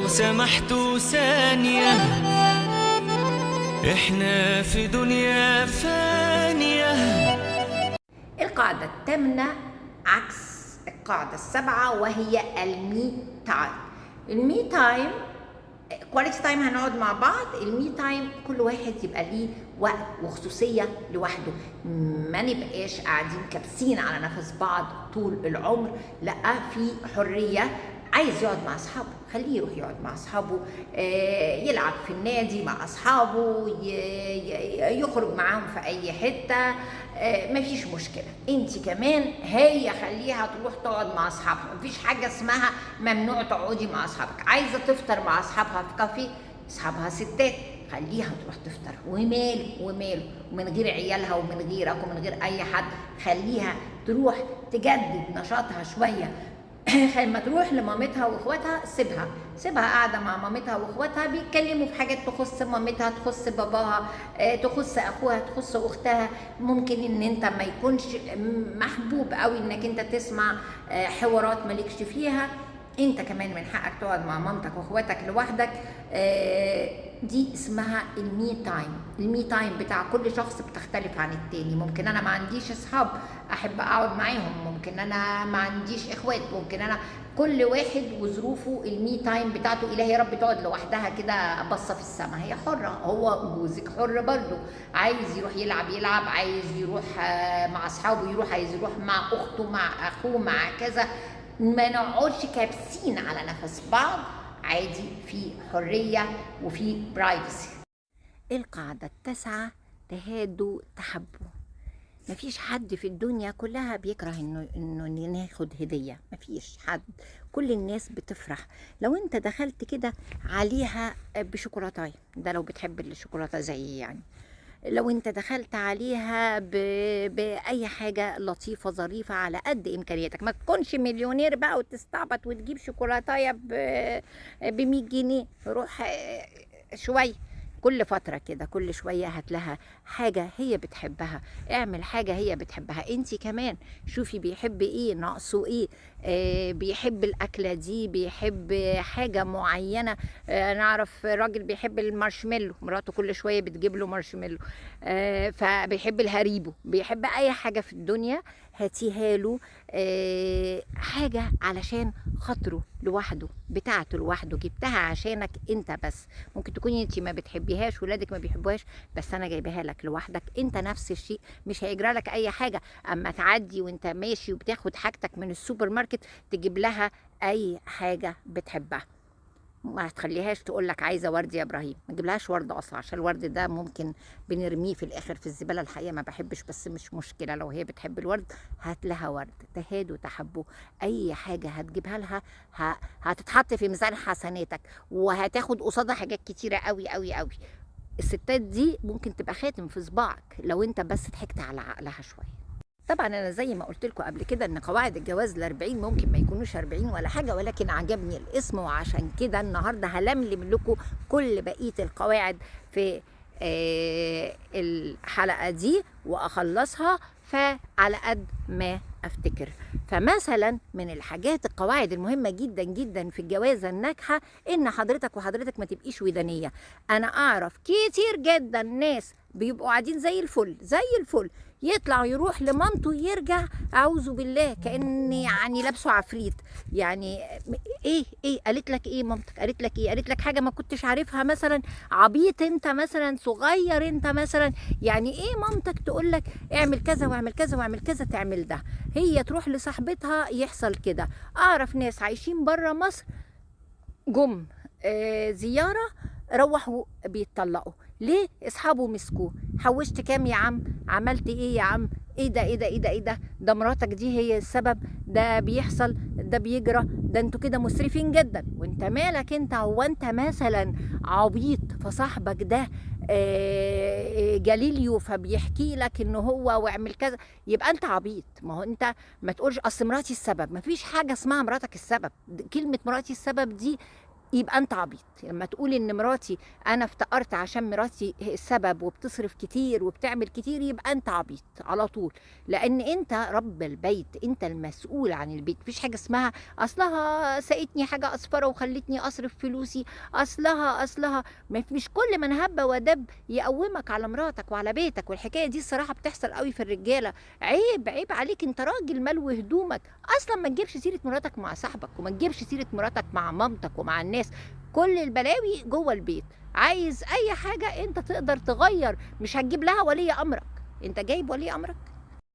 سمحتوا ثانية، احنا في دنيا فانية. القاعدة الثامنة عكس القاعدة السابعة، وهي المي تايم. المي تايم كواليتي تايم، هنقعد مع بعض. المي تايم كل واحد يبقى ليه وقت وخصوصية لوحده، ما نبقاش قاعدين كابسين على نفس بعض طول العمر، لا، في حرية. عايز يقعد مع اصحابه خليه يروح يقعد مع اصحابه، يلعب في النادي مع اصحابه، يخرج معاهم في اي حته، مفيش مشكله. انت كمان هي خليها تروح تقعد مع اصحابها، مفيش حاجه اسمها ممنوع تقعدي مع اصحابك. عايزه تفطر مع اصحابها في كافيه، اصحابها ستات، خليها تروح تفطر، وماله ومن غير عيالها ومن غيرك ومن غير اي حد، خليها تروح تجدد نشاطها شويه. لما تروح لمامتها واخواتها سيبها قاعده مع مامتها واخواتها، بيتكلموا في حاجات تخص مامتها، تخص باباها، تخص اخوها، تخص اختها. ممكن ان انت ما يكونش محبوب قوي انك انت تسمع حوارات مالكش فيها، انت كمان من حقك تقعد مع مامتك واخواتك لوحدك. دي اسمها المي تايم. المي تايم بتاع كل شخص بتختلف عن التاني. ممكن انا ما عنديش اصحاب احب اقعد معاهم، ممكن انا ما عنديش اخوات، ممكن انا، كل واحد وظروفه. المي تايم بتاعته الهي يا رب تقعد لوحدها كده باصه في السماء، هي حره، هو جوزك حر برضه، عايز يروح يلعب، عايز يروح مع اصحابه يروح، عايز يروح مع اخته مع اخوه مع كذا. ما نقعدش كابسين على نفس بعض، عادي، في حرية وفي برايفسي. القاعدة التاسعة تهادوا تحبوا. مفيش حد في الدنيا كلها بيكره انه ناخد هدية، مفيش حد، كل الناس بتفرح لو انت دخلت كده عليها بشوكولاتاية، ده لو بتحب الشوكولاتة زي يعني، لو انت دخلت عليها بأي حاجة لطيفة ظريفة على قد إمكانياتك. ما تكونش مليونير بقى وتستعبط وتجيب شوكولاتاية ب100 جنيه، روح شوية، كل فترة كده، كل شوية هات لها حاجة هي بتحبها، اعمل حاجة هي بتحبها. انتي كمان شوفي بيحب ايه، ناقصه ايه، بيحب الأكلة دي، بيحب حاجة معينة. نعرف راجل بيحب المارشميلو، مراته كل شوية بتجيب له مارشميلو، فبيحب الهريبو، بيحب أي حاجة في الدنيا هاتيها له، حاجة علشان خاطره لوحده، بتاعته لوحده، جبتها عشانك انت بس. ممكن تكوني انت ما بتحبيهاش، ولادك ما بيحبوهاش، بس انا جايباها لك لوحدك انت، نفس الشيء، مش هيجرى لك اي حاجه. اما تعدي وانت ماشي وبتاخد حاجتك من السوبر ماركت، تجيب لها اي حاجه بتحبها، ما هتخليهاش تقول لك عايزه ورد يا ابراهيم، ما تجيبلهاش ورد اصلا، عشان الورد ده ممكن بنرميه في الاخر في الزباله. الحقيقه ما بحبش، بس مش مشكله، لو هي بتحب الورد هات لها ورد. تهادوا تحبوا، اي حاجه هتجيبها لها هتتحط في ميزان حسناتك، وهتاخد قصادها حاجات كتيره قوي قوي قوي. الستات دي ممكن تبقى خاتم في صباعك لو انت بس ضحكت على عقلها شويه. طبعا انا زي ما قلت لكم قبل كده ان قواعد الجواز ال40 ممكن ما يكونوش 40 ولا حاجه، ولكن عجبني الاسم، وعشان كده النهارده هلملم لكم كل بقيه القواعد في الحلقه دي واخلصها فعلى قد ما افتكر. فمثلا من الحاجات القواعد المهمه جدا جدا في الجوازه الناجحه ان حضرتك وحضرتك ما تبقيش ودانيه. انا اعرف كتير جدا ناس بيبقوا قاعدين زي الفل زي الفل، يطلع يروح لمامته يرجع اعوذ بالله كأن يعني لابسه عفريت. يعني ايه قالت لك ايه مامتك، قالت لك ايه، قالت لك حاجه ما كنتش عارفها مثلا، عبيط انت مثلا، صغير انت مثلا، يعني ايه مامتك تقول لك اعمل كذا واعمل كذا واعمل كذا تعمل ده، هي تروح لصاحبتها يحصل كده. اعرف ناس عايشين بره مصر جم زياره، روحوا بيتطلقوا ليه؟ اصحابه مسكوه، حوشت كام يا عم، عملت ايه يا عم، ايه ده ايه ده ايه ده ايه ده مراتك دي هي السبب، ده بيحصل، ده بيجرى، ده انتوا كده مسرفين جدا. وانت مالك انت، هو انت مثلا عبيط فصاحبك ده جاليليو فبيحكي لك ان هو واعمل كذا، يبقى انت عبيط. ما هو انت ما تقولش اصل مراتي السبب، ما فيش حاجه اسمها مراتك السبب، كلمه مراتي السبب دي يبقى انت عبيط. لما تقول ان مراتي انا افتقرت عشان مراتي هي السبب وبتصرف كتير وبتعمل كتير، يبقى انت عبيط على طول، لان انت رب البيت، انت المسؤول عن البيت. مفيش حاجه اسمها اصلها سقتني حاجه اصفره وخلتني اصرف فلوسي، اصلها مش كل من هب ودب يقومك على مراتك وعلى بيتك. والحكايه دي الصراحه بتحصل قوي في الرجاله. عيب عليك، انت راجل ملو هدومك. اصلا ما تجيبش سيره مراتك مع صاحبك، وما تجيبش سيره مراتك مع مامتك ومع الناس. كل البلاوي جوه البيت. عايز اي حاجه انت تقدر تغير، مش هتجيب لها ولي امرك. انت جايب ولي امرك؟